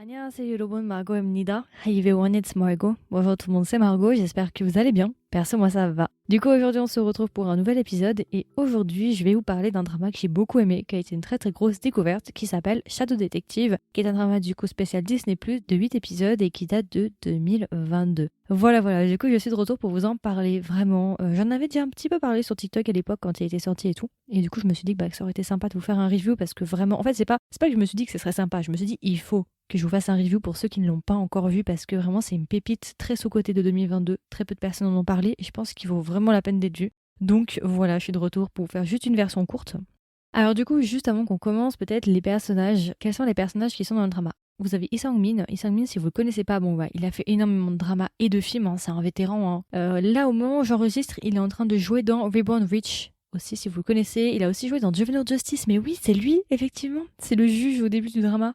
안녕하세요 여러분, Margot입니다. Hi everyone, it's Margot. Bonjour tout le monde, c'est Margot, j'espère que vous allez bien. Perso, moi ça va. Du coup, aujourd'hui on se retrouve pour un nouvel épisode et aujourd'hui je vais vous parler d'un drama que j'ai beaucoup aimé, qui a été une très très grosse découverte, qui s'appelle Shadow Detective, qui est un drama du coup spécial Disney+, de 8 épisodes et qui date de 2022. Voilà, du coup je suis de retour pour vous en parler vraiment. J'en avais déjà un petit peu parlé sur TikTok à l'époque quand il était sorti et tout, et du coup je me suis dit que ça aurait été sympa de vous faire un review parce que vraiment, en fait c'est pas que je me suis dit que ce serait sympa, je me suis dit il faut que je vous fasse un review pour ceux qui ne l'ont pas encore vu parce que vraiment c'est une pépite très sous-cotée de 2022, très peu de personnes en ont parlé et je pense qu'il vaut vraiment la peine d'être vu. Donc voilà, je suis de retour pour vous faire juste une version courte. Alors du coup, juste avant qu'on commence, peut-être les personnages, quels sont les personnages qui sont dans le drama? Vous avez Lee Sang-min. Lee Sang-min, si vous le connaissez pas, il a fait énormément de drama et de films, hein, c'est un vétéran. Hein. Là, au moment où j'enregistre, il est en train de jouer dans Reborn Rich. Aussi, si vous le connaissez, il a aussi joué dans Juvenile Justice. Mais oui, c'est lui, effectivement. C'est le juge au début du drama.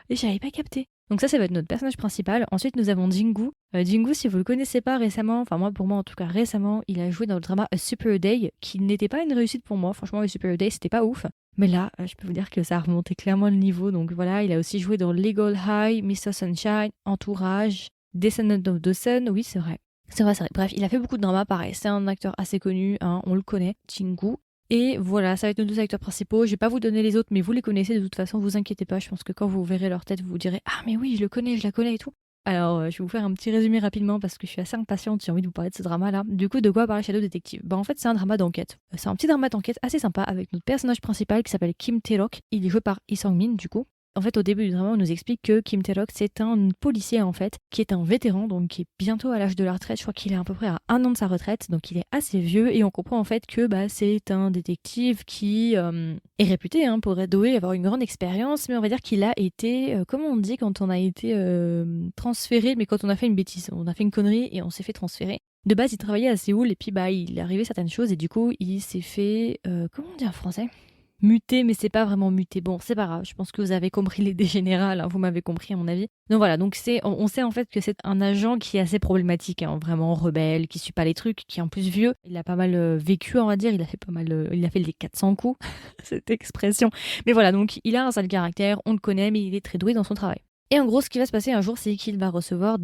Et j'avais pas capté. Donc ça va être notre personnage principal. Ensuite, nous avons Jingu. Jingu, si vous le connaissez pas récemment, enfin pour moi en tout cas récemment, il a joué dans le drama A Super Day, qui n'était pas une réussite pour moi. Franchement, A Super Day, c'était pas ouf. Mais là, je peux vous dire que ça a remonté clairement le niveau. Donc voilà, il a aussi joué dans Legal High, Mr. Sunshine, Entourage, Descendant of the Sun. Oui, c'est vrai. C'est vrai. Bref, il a fait beaucoup de drama, pareil. C'est un acteur assez connu, hein, on le connaît, Jingu. Et voilà, ça va être nos deux acteurs principaux. Je vais pas vous donner les autres, mais vous les connaissez de toute façon, vous inquiétez pas. Je pense que quand vous verrez leur tête, vous vous direz ah mais oui, je le connais, je la connais et tout. Alors, je vais vous faire un petit résumé rapidement parce que je suis assez impatiente, j'ai envie de vous parler de ce drama-là. Du coup, de quoi parler Shadow Detective? En fait, c'est un drama d'enquête. C'est un petit drama d'enquête assez sympa avec notre personnage principal qui s'appelle Kim Tae-rok. Il est joué par Lee Sang-min, du coup. En fait, au début du drama, on nous explique que Kim Tae-rok, c'est un policier, en fait, qui est un vétéran, donc qui est bientôt à l'âge de la retraite. Je crois qu'il est à peu près à 1 an de sa retraite, donc il est assez vieux. Et on comprend, en fait, que c'est un détective qui est réputé pour doué, avoir une grande expérience, mais on va dire qu'il a été, comment on dit quand on a été transféré, mais quand on a fait une bêtise, on a fait une connerie et on s'est fait transférer. De base, il travaillait à Séoul, et puis il est arrivé certaines choses, et du coup, il s'est fait... comment on dit en français ? Muté, mais c'est pas vraiment muté. Bon, c'est pas grave, je pense que vous avez compris l'idée générale, hein, vous m'avez compris à mon avis. Donc voilà, donc on sait en fait que c'est un agent qui est assez problématique, hein, vraiment rebelle, qui suit pas les trucs, qui est en plus vieux. Il a pas mal vécu, on va dire, il a fait pas mal, il a fait les 400 coups, cette expression. Mais voilà, donc il a un sale caractère, on le connaît, mais il est très doué dans son travail. Et en gros, ce qui va se passer un jour, c'est qu'il va recevoir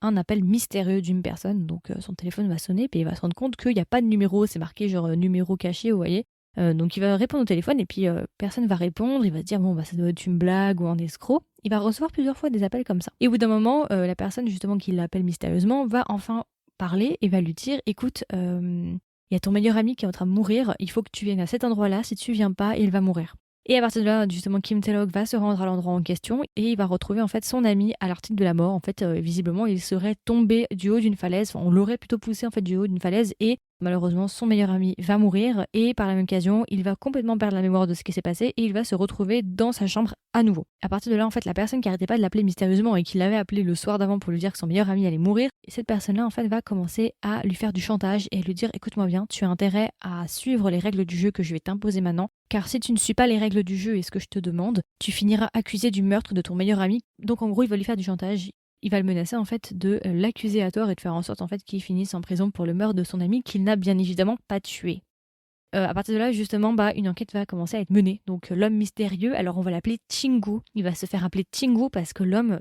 un appel mystérieux d'une personne. Donc son téléphone va sonner, puis il va se rendre compte qu'il n'y a pas de numéro, c'est marqué genre numéro caché, vous voyez. Donc il va répondre au téléphone et puis personne va répondre, il va se dire ça doit être une blague ou un escroc. Il va recevoir plusieurs fois des appels comme ça. Et au bout d'un moment, la personne justement qui l'appelle mystérieusement va enfin parler et va lui dire écoute, il y a ton meilleur ami qui est en train de mourir, il faut que tu viennes à cet endroit-là, si tu viens pas, il va mourir. Et à partir de là, justement, Kim Tae-rok va se rendre à l'endroit en question et il va retrouver en fait son ami à l'article de la mort. En fait, visiblement, il serait tombé du haut d'une falaise. On l'aurait plutôt poussé en fait du haut d'une falaise et malheureusement, son meilleur ami va mourir et par la même occasion, il va complètement perdre la mémoire de ce qui s'est passé et il va se retrouver dans sa chambre à nouveau. À partir de là, en fait, la personne qui arrêtait pas de l'appeler mystérieusement et qui l'avait appelé le soir d'avant pour lui dire que son meilleur ami allait mourir, cette personne-là, en fait, va commencer à lui faire du chantage et lui dire écoute-moi bien, tu as intérêt à suivre les règles du jeu que je vais t'imposer maintenant, car si tu ne suis pas les règles du jeu et ce que je te demande, tu finiras accusé du meurtre de ton meilleur ami. Donc en gros, il va lui faire du chantage. Il va le menacer en fait de l'accuser à tort et de faire en sorte en fait qu'il finisse en prison pour le meurtre de son ami qu'il n'a bien évidemment pas tué. À partir de là, justement, une enquête va commencer à être menée. Donc l'homme mystérieux, alors on va l'appeler Chingu. Il va se faire appeler Chingu parce que l'homme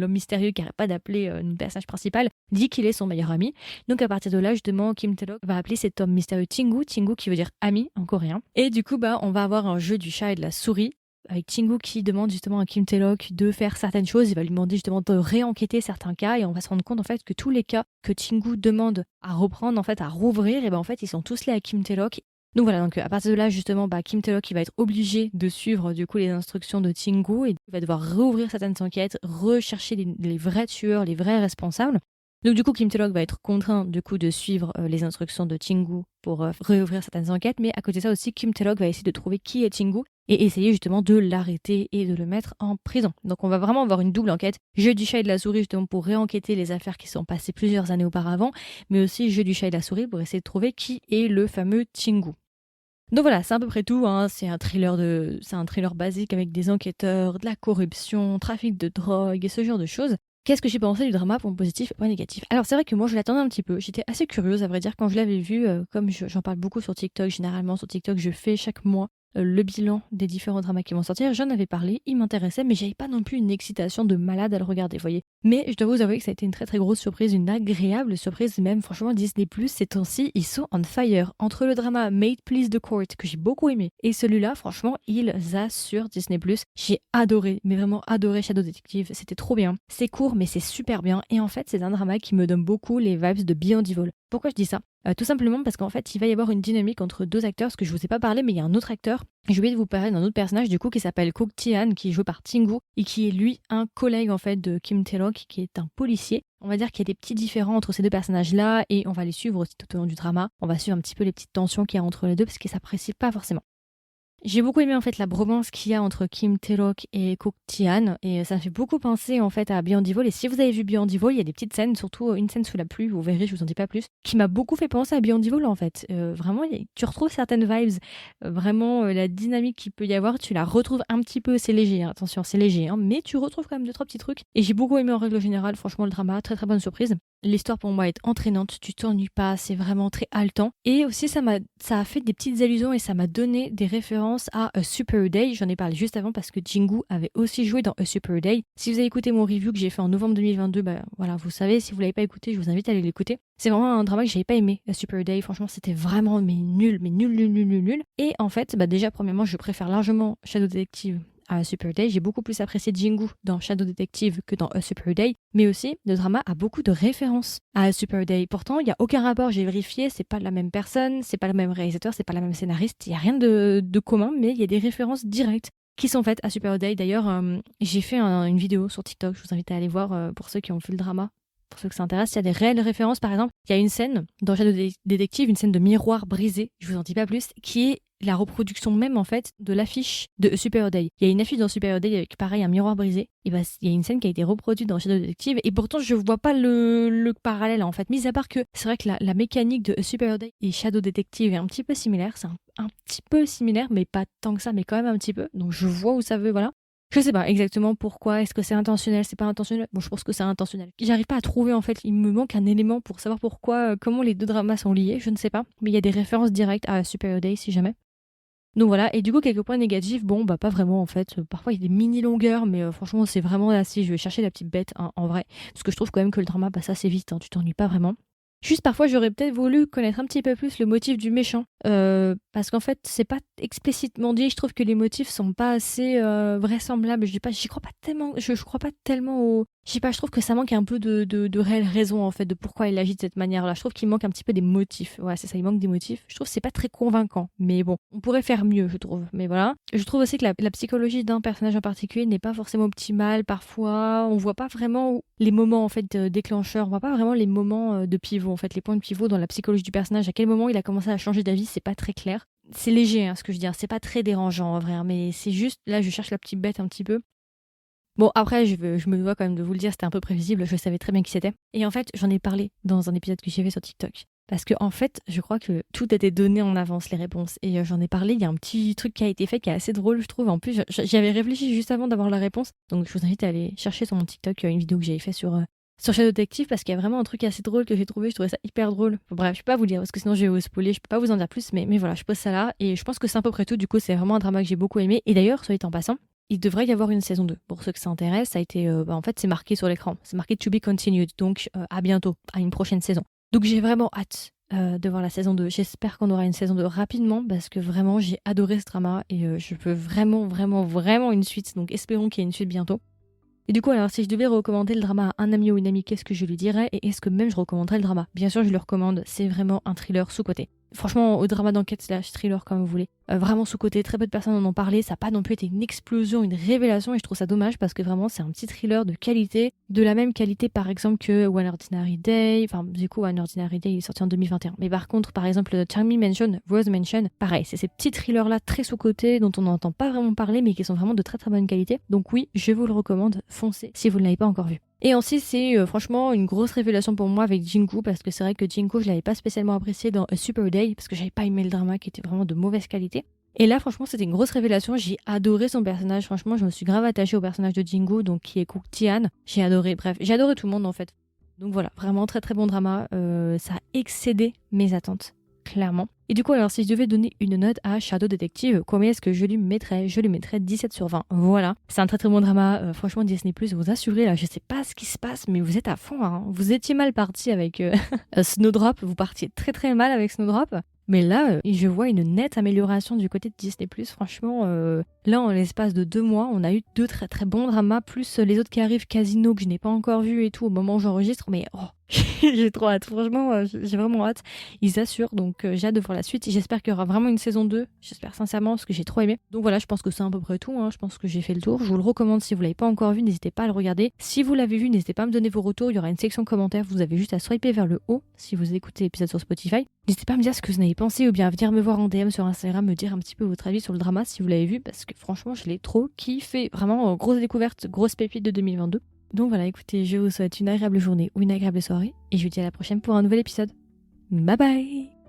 mystérieux qui n'arrête pas d'appeler une personnage principale dit qu'il est son meilleur ami. Donc à partir de là, justement, Kim Tae-rok va appeler cet homme mystérieux Chingu, Chingu qui veut dire ami en coréen. Et du coup, on va avoir un jeu du chat et de la souris avec Chingu qui demande justement à Kim Tae-rok de faire certaines choses. Il va lui demander justement de réenquêter certains cas et on va se rendre compte en fait que tous les cas que Chingu demande à reprendre, en fait à rouvrir, et en fait ils sont tous liés à Kim Tae-rok. Donc voilà, donc à partir de là justement, Kim Tae-rok il va être obligé de suivre du coup les instructions de Chingu et il va devoir réouvrir certaines enquêtes, rechercher les vrais tueurs, les vrais responsables. Donc du coup, Kim Tae-rok va être contraint du coup de suivre les instructions de Chingu pour réouvrir certaines enquêtes, mais à côté de ça aussi, Kim Tae-rok va essayer de trouver qui est Chingu et essayer justement de l'arrêter et de le mettre en prison. Donc on va vraiment avoir une double enquête, jeu du chat et de la souris justement pour réenquêter les affaires qui sont passées plusieurs années auparavant, mais aussi jeu du chat et de la souris pour essayer de trouver qui est le fameux Chingu. Donc voilà, c'est à peu près tout, hein. C'est un thriller basique avec des enquêteurs, de la corruption, trafic de drogue et ce genre de choses. Qu'est-ce que j'ai pensé du drama, point positif et point négatif? Alors c'est vrai que moi je l'attendais un petit peu, j'étais assez curieuse à vrai dire quand je l'avais vu, comme j'en parle beaucoup sur TikTok, généralement sur TikTok je fais chaque mois le bilan des différents dramas qui vont sortir. J'en avais parlé, il m'intéressait, mais j'avais pas non plus une excitation de malade à le regarder, vous voyez. Mais je dois vous avouer que ça a été une très très grosse surprise, une agréable surprise même. Franchement, Disney+, ces temps-ci, ils sont on fire. Entre le drama Made Please the Court, que j'ai beaucoup aimé, et celui-là, franchement, ils assurent Disney+. J'ai adoré, mais vraiment adoré Shadow Detective. C'était trop bien. C'est court, mais c'est super bien. Et en fait, c'est un drama qui me donne beaucoup les vibes de Beyond Evil. Pourquoi je dis ça? Tout simplement parce qu'en fait, il va y avoir une dynamique entre deux acteurs, parce que je vous ai pas parlé, mais il y a un autre acteur. J'ai oublié de vous parler d'un autre personnage du coup qui s'appelle Kook Ti-han, qui est joué par Tingu, et qui est lui un collègue en fait de Kim Tae-lok, qui est un policier. On va dire qu'il y a des petits différends entre ces deux personnages-là, et on va les suivre aussi tout au long du drama. On va suivre un petit peu les petites tensions qu'il y a entre les deux, parce qu'ils s'apprécient pas forcément. J'ai beaucoup aimé en fait la bromance qu'il y a entre Kim Tae-lok et Kook Ti-han, et ça me fait beaucoup penser en fait à Beyond Evil. Et si vous avez vu Beyond Evil, il y a des petites scènes, surtout une scène sous la pluie, vous verrez, je vous en dis pas plus, qui m'a beaucoup fait penser à Beyond Evil en fait. Vraiment, tu retrouves certaines vibes, vraiment la dynamique qu'il peut y avoir, tu la retrouves un petit peu, c'est léger, hein, attention, c'est léger, hein, mais tu retrouves quand même deux trois petits trucs. Et j'ai beaucoup aimé en règle générale, franchement le drama, très très bonne surprise. L'histoire pour moi est entraînante, tu t'ennuies pas, c'est vraiment très haletant. Et aussi ça a fait des petites allusions et ça m'a donné des références à A Super Day. J'en ai parlé juste avant parce que Jingu avait aussi joué dans A Super Day. Si vous avez écouté mon review que j'ai fait en novembre 2022, bah voilà, vous savez, si vous l'avez pas écouté, je vous invite à aller l'écouter. C'est vraiment un drama que j'avais pas aimé, A Super Day. Franchement, c'était vraiment mais nul. Et en fait, bah déjà premièrement, je préfère largement Shadow Detective à Super Day. J'ai beaucoup plus apprécié Jingu dans Shadow Detective que dans A Super Day. Mais aussi, le drama a beaucoup de références à A Super Day. Pourtant, il n'y a aucun rapport, j'ai vérifié, c'est pas la même personne, c'est pas le même réalisateur, c'est pas la même scénariste, il n'y a rien de commun, mais il y a des références directes qui sont faites à Super Day. D'ailleurs, j'ai fait une vidéo sur TikTok, je vous invite à aller voir pour ceux qui ont vu le drama. Pour ceux que ça intéresse, il y a des réelles références. Par exemple, il y a une scène dans Shadow Detective, une scène de miroir brisé, je vous en dis pas plus, qui est la reproduction même en fait de l'affiche de Super Day. Il y a une affiche dans Super Day avec pareil un miroir brisé. Et bah il y a une scène qui a été reproduite dans Shadow Detective et pourtant je vois pas le parallèle en fait. Mis à part que c'est vrai que la mécanique de Super Day et Shadow Detective est un petit peu similaire. C'est un petit peu similaire, mais pas tant que ça, mais quand même un petit peu. Donc je vois où ça veut, voilà. Je sais pas exactement pourquoi, est-ce que c'est intentionnel, c'est pas intentionnel. Bon, je pense que c'est intentionnel. J'arrive pas à trouver en fait, il me manque un élément pour savoir pourquoi, comment les deux dramas sont liés, je ne sais pas. Mais il y a des références directes à Super Day si jamais. Donc voilà, et du coup quelques points négatifs, bon bah pas vraiment en fait, parfois il y a des mini longueurs, mais franchement c'est vraiment là si je vais chercher la petite bête hein, en vrai, parce que je trouve quand même que le drama passe assez vite, hein, tu t'ennuies pas vraiment. Juste parfois j'aurais peut-être voulu connaître un petit peu plus le motif du méchant, parce qu'en fait c'est pas explicitement dit, je trouve que les motifs sont pas assez vraisemblables, je dis pas, j'y crois pas tellement, je crois pas tellement au... Je sais pas, je trouve que ça manque un peu de réelle raison en fait, de pourquoi il agit de cette manière-là, je trouve qu'il manque un petit peu des motifs, ouais c'est ça, il manque des motifs, je trouve que c'est pas très convaincant, mais bon, on pourrait faire mieux je trouve, mais voilà. Je trouve aussi que la psychologie d'un personnage en particulier n'est pas forcément optimale, parfois on voit pas vraiment les moments en fait déclencheurs, on voit pas vraiment les moments de pivot en fait, les points de pivot dans la psychologie du personnage, à quel moment il a commencé à changer d'avis, c'est pas très clair. C'est léger hein, ce que je veux dire, c'est pas très dérangeant en vrai, hein, mais c'est juste, là je cherche la petite bête un petit peu. Bon, après, je me dois quand même de vous le dire, c'était un peu prévisible, je savais très bien qui c'était. Et en fait, j'en ai parlé dans un épisode que j'ai fait sur TikTok. Parce que, en fait, je crois que tout était donné en avance, les réponses. Et j'en ai parlé, il y a un petit truc qui a été fait qui est assez drôle, je trouve. En plus, j'y avais réfléchi juste avant d'avoir la réponse. Donc, je vous invite à aller chercher sur mon TikTok une vidéo que j'avais fait sur Shadow Detective parce qu'il y a vraiment un truc assez drôle que j'ai trouvé, je trouvais ça hyper drôle. Bon, bref, je peux pas vous dire parce que sinon je vais vous spoiler, je peux pas vous en dire plus, mais voilà, je pose ça là et je pense que c'est à peu près tout. Du coup, c'est vraiment un drama que j'ai beaucoup aimé. Et d'ailleurs, soit dit en passant, il devrait y avoir une saison 2. Pour ceux que ça intéresse, ça a été, en fait, c'est marqué sur l'écran. C'est marqué To Be Continued. Donc, à bientôt, à une prochaine saison. Donc, j'ai vraiment hâte de voir la saison 2. J'espère qu'on aura une saison 2 rapidement parce que vraiment, j'ai adoré ce drama et je veux vraiment une suite. Donc, espérons qu'il y ait une suite bientôt. Et du coup, alors, si je devais recommander le drama à un ami ou une amie, qu'est-ce que je lui dirais? Et est-ce que même je recommanderais le drama? Bien sûr, je le recommande. C'est vraiment un thriller sous-coté. Franchement, au drama d'enquête slash thriller, comme vous voulez. Vraiment sous-coté, très peu de personnes en ont parlé. Ça n'a pas non plus été une explosion, une révélation. Et je trouve ça dommage parce que vraiment, c'est un petit thriller de qualité. De la même qualité, par exemple, que One Ordinary Day. Enfin, du coup, One Ordinary Day, il est sorti en 2021. Mais par contre, par exemple, Charmy Mansion, Rose Mansion, pareil, c'est ces petits thrillers-là très sous-coté dont on n'entend pas vraiment parler, mais qui sont vraiment de très très bonne qualité. Donc oui, je vous le recommande. Foncez si vous ne l'avez pas encore vu. Et ensuite, c'est franchement une grosse révélation pour moi avec Jingu, parce que c'est vrai que Jingu, je l'avais pas spécialement apprécié dans A Super Day, parce que j'avais pas aimé le drama qui était vraiment de mauvaise qualité. Et là, franchement, c'était une grosse révélation. J'ai adoré son personnage. Franchement, je me suis grave attachée au personnage de Jingu, donc qui est Kook Ti-han. J'ai adoré. Bref, j'ai adoré tout le monde en fait. Donc voilà, vraiment très très bon drama. Ça a excédé mes attentes. clairement. Et du coup, alors si je devais donner une note à Shadow Detective, combien est-ce que je lui mettrais? Je lui mettrais 17 sur 20. Voilà, c'est un très très bon drama. Franchement, Disney+, vous assurez, là, je sais pas ce qui se passe, mais vous êtes à fond, hein. Vous étiez mal parti avec Snowdrop, vous partiez très très mal avec Snowdrop. Mais là, je vois une nette amélioration du côté de Disney+. Franchement, là, en l'espace de 2 mois, on a eu 2 très très bons dramas, plus les autres qui arrivent, Casino, que je n'ai pas encore vu et tout au moment où j'enregistre. Mais oh, j'ai trop hâte. Franchement, j'ai vraiment hâte. Ils assurent, donc j'ai hâte de voir la suite. J'espère qu'il y aura vraiment une saison 2. J'espère sincèrement, parce que j'ai trop aimé. Donc voilà, je pense que c'est à peu près tout, hein. Je pense que j'ai fait le tour. Je vous le recommande si vous l'avez pas encore vu. N'hésitez pas à le regarder. Si vous l'avez vu, n'hésitez pas à me donner vos retours. Il y aura une section commentaires. Vous avez juste à swiper vers le haut si vous écoutez l'épisode sur Spotify. N'hésitez pas à me dire ce que vous en avez pensé ou bien à venir me voir en DM sur Instagram, me dire un petit peu votre avis sur le drama si vous l'avez vu, parce que franchement, je l'ai trop kiffé. Vraiment, grosse découverte, grosse pépite de 2022. Donc voilà, écoutez, je vous souhaite une agréable journée ou une agréable soirée et je vous dis à la prochaine pour un nouvel épisode. Bye bye!